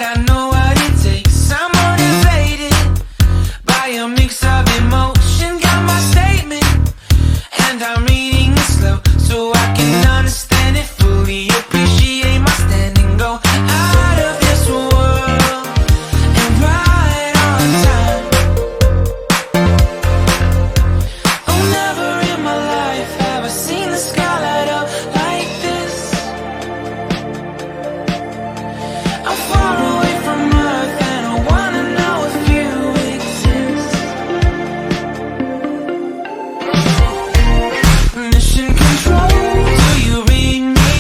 I know what it takes. I'm motivated by a mix of emotion. Got my statement, and I'm reading it slow so I can understand it fully. Appreciate my standing, go out of this world and right on time. Oh, never in my life have I seen the sky light up like this. I'm far away from Earth and I wanna know if you exist. Mission control, do you read me?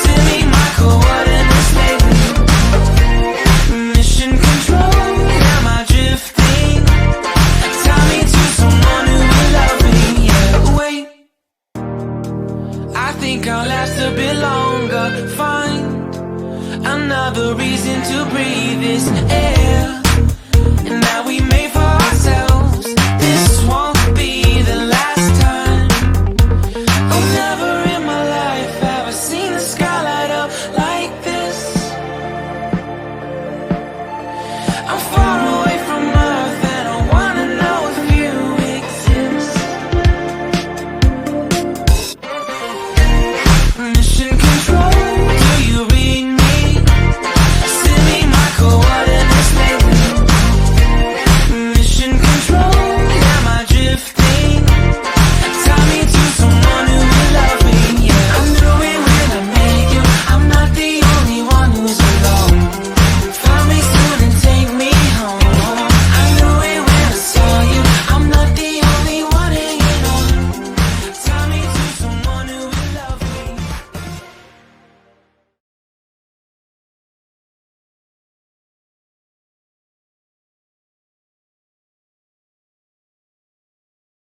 Send me my coordinates lately. Mission control, am I drifting? Tie me to someone who will love me. Yeah, wait, I think I'll last a bit longer. Find another reason to breathe this air.